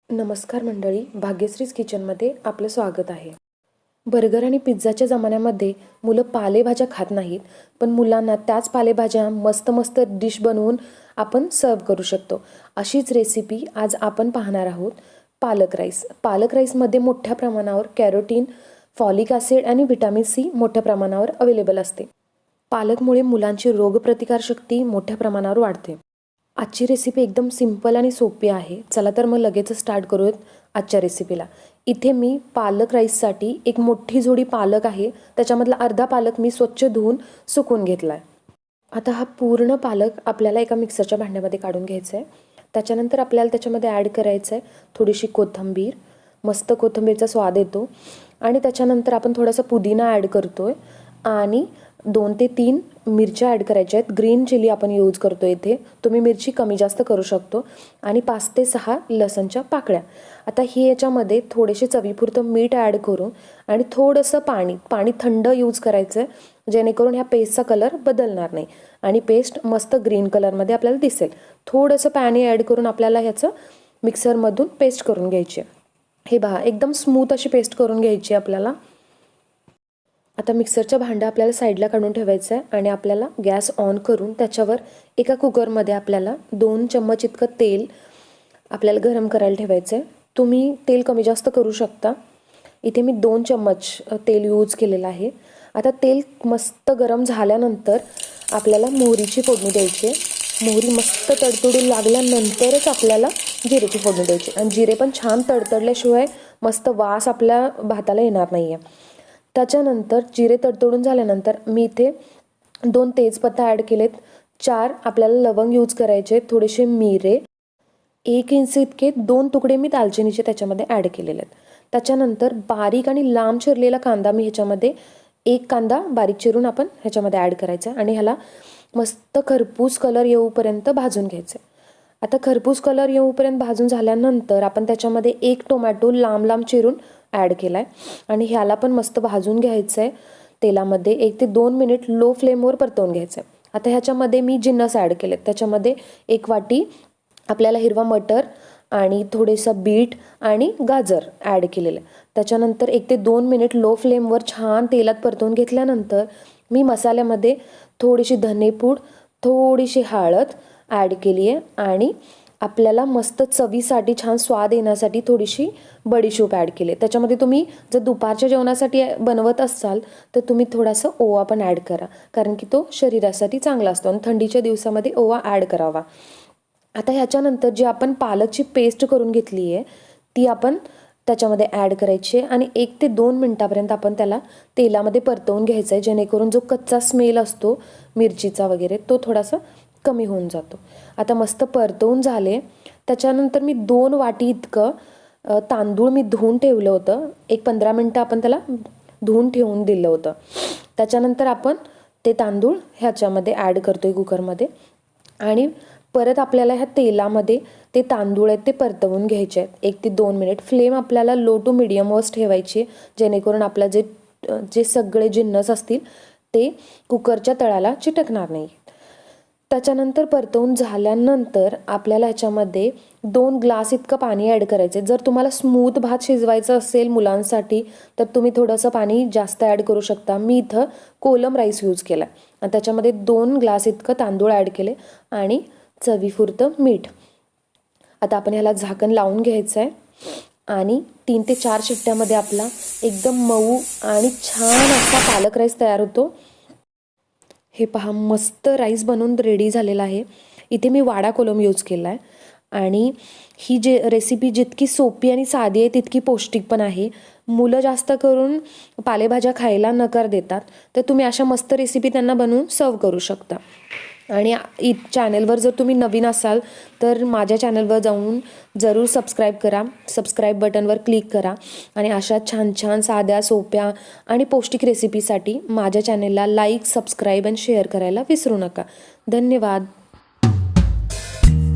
नमस्कार मंडळी, भाग्यश्रीज किचनमध्ये आपलं स्वागत आहे. बर्गर आणि पिझ्झाच्या जमान्यामध्ये मुलं पालेभाज्या खात नाहीत, पण मुलांना त्याच पालेभाज्या मस्त मस्त डिश बनवून आपण सर्व करू शकतो. अशीच रेसिपी आज आपण पाहणार आहोत. पालक राईस. पालक राईसमध्ये मोठ्या प्रमाणावर कॅरोटीन, फॉलिक ॲसिड आणि व्हिटॅमिन सी मोठ्या प्रमाणावर अवेलेबल असते. पालकमुळे मुलांची रोगप्रतिकारशक्ती मोठ्या प्रमाणावर वाढते. आजची रेसिपी एकदम सिंपल आणि सोपी आहे. चला तर मग लगेच स्टार्ट करूयात आजच्या रेसिपीला. इथे मी पालक राईससाठी एक मोठी जोडी पालक आहे, त्याच्यामधला अर्धा पालक मी स्वच्छ धुवून सुकून घेतला आहे. आता हा पूर्ण पालक आपल्याला एका मिक्सरच्या भांड्यामध्ये काढून घ्यायचा आहे. त्याच्यानंतर आपल्याला त्याच्यामध्ये ॲड करायचं आहे थोडीशी कोथिंबीर. मस्त कोथिंबीरचा स्वाद येतो. आणि त्याच्यानंतर आपण थोडासा पुदिना ॲड करतो आहे आणि 2 ते 3 मिरच्या ॲड करायच्या आहेत. ग्रीन चिली आपण यूज करतो इथे. तुम्ही मिरची कमी जास्त करू शकतो. आणि 5 ते 6 लसणच्या पाकळ्या. आता ही याच्यामध्ये थोडेसे चवीपुरतं मीठ ॲड करून आणि थोडंसं पाणी थंड यूज करायचं आहे, जेणेकरून ह्या पेस्टचा कलर बदलणार नाही आणि पेस्ट मस्त ग्रीन कलरमध्ये आपल्याला दिसेल. थोडंसं पाणी ॲड करून आपल्याला ह्याचं मिक्सरमधून पेस्ट करून घ्यायची आहे. हे पहा, एकदम स्मूथ अशी पेस्ट करून घ्यायची आपल्याला. आता मिक्सरचं भांडं आपल्याला साईडला काढून ठेवायचं आहे आणि आपल्याला गॅस ऑन करून त्याच्यावर एका कुकरमध्ये आपल्याला 2 चम्मच इतकं तेल आपल्याला गरम करायला ठेवायचं आहे. तुम्ही तेल कमी जास्त करू शकता. इथे मी 2 चम्मच तेल यूज केलेलं आहे. आता तेल मस्त गरम झाल्यानंतर आपल्याला मोहरीची फोडणी द्यायची आहे. मोहरी मस्त तडतडू लागल्यानंतरच आपल्याला जिरेची फोडणी द्यायची. आणि जिरे पण छान तडतडल्याशिवाय मस्त वास आपल्या भाताला येणार नाही आहे. त्याच्यानंतर जिरे तडतडून झाल्यानंतर मी इथे 2 तेजपत्ता ॲड केलेत. 4 आपल्याला लवंग यूज करायचे, थोडेसे मिरे, 1 इंच इतके 2 तुकडे मी दालचिनीचे त्याच्यामध्ये ॲड केलेले आहेत. त्याच्यानंतर बारीक आणि लांब चिरलेला कांदा मी ह्याच्यामध्ये 1 कांदा बारीक चिरून आपण ह्याच्यामध्ये ॲड करायचा आणि ह्याला मस्त खरपूस कलर येऊपर्यंत भाजून घ्यायचं. आता खरपूस कलर येऊपर्यंत भाजून झाल्यानंतर आपण त्याच्यामध्ये 1 टोमॅटो लांब लांब चिरून ॲड केला आहे आणि ह्याला पण मस्त भाजून घ्यायचं आहे तेलामध्ये. 1 ते 2 मिनिट लो फ्लेमवर परतवून घ्यायचं आहे. आता ह्याच्यामध्ये मी जिन्नस ॲड केलेत. त्याच्यामध्ये 1 वाटी आपल्याला हिरवा मटर आणि थोडेसं बीट आणि गाजर ॲड केलेलं आहे. त्याच्यानंतर 1 ते 2 मिनिट लो फ्लेमवर छान तेलात परतवून घेतल्यानंतर मी मसाल्यामध्ये थोडीशी धनेपूड, थोडीशी हळद ॲड केली आहे आणि आपल्याला मस्त चवीसाठी छान स्वाद येण्यासाठी थोडीशी बडीशोप ॲड केली आहे. त्याच्यामध्ये तुम्ही जर दुपारच्या जेवणासाठी बनवत असाल तर तुम्ही थोडासा ओवा पण ॲड करा, कारण की तो शरीरासाठी चांगला असतो आणि थंडीच्या दिवसामध्ये ओवा ॲड करावा. आता ह्याच्यानंतर जी आपण पालकची पेस्ट करून घेतली आहे ती आपण त्याच्यामध्ये ॲड करायची आहे आणि 1 ते 2 मिनटापर्यंत आपण त्याला तेलामध्ये परतवून घ्यायचं आहे, जेणेकरून जो कच्चा स्मेल असतो मिरचीचा वगैरे तो थोडासा कमी होऊन जातो. आता मस्त परतवून झाले. त्याच्यानंतर मी 2 वाटी इतकं तांदूळ मी धुवून ठेवलं होतं. 15 मिनटं आपण त्याला धुवून ठेवून दिलं होतं. त्याच्यानंतर आपण ते तांदूळ ह्याच्यामध्ये ॲड करतोय कुकरमध्ये आणि परत आपल्याला ह्या तेलामध्ये ते तांदूळ आहेत ते परतवून घ्यायचे आहेत 1 ते 2 मिनिट. फ्लेम आपल्याला लो टू मिडियमवरच ठेवायची, जेणेकरून आपला जे सगळे जिन्नस असतील ते कुकरच्या तळाला चिटकणार नाही. त्याच्यानंतर परतवून झाल्यानंतर आपल्याला ह्याच्यामध्ये 2 ग्लास इतकं पाणी ॲड करायचं आहे. जर तुम्हाला स्मूथ भात शिजवायचं असेल मुलांसाठी तर तुम्ही थोडंसं पाणी जास्त ॲड करू शकता. मी इथं कोलम राईस यूज केला आणि त्याच्यामध्ये 2 ग्लास इतकं तांदूळ ॲड केले आणि चवीपुरतं मीठ. आता आपण ह्याला झाकण लावून घ्यायचं आहे आणि 3 ते 4 शिट्ट्यामध्ये आपला एकदम मऊ आणि छान असा पालक राईस तयार होतो. हे पहा, मस्त राईस बनवून रेडी झालेला आहे. इथे मी वाडा कोलम यूज केला आहे आणि ही रेसिपी जितकी सोपी आणि साधी आहे तितकी पौष्टिक पण आहे. मुलं जास्त करून पालेभाज्या खायला नकार देतात, तर तुम्ही अशा मस्त रेसिपी त्यांना बनवून सर्व करू शकता. आणि चॅनलवर जर तुम्ही नवीन असाल तर माझ्या चॅनलवर जाऊन जरूर सबस्क्राईब करा. सबस्क्राईब बटनवर क्लिक करा आणि अशा छान छान साध्या सोप्या आणि पौष्टिक रेसिपीसाठी माझ्या चॅनलला लाईक, सबस्क्राईब आणि शेअर करायला विसरू नका. धन्यवाद.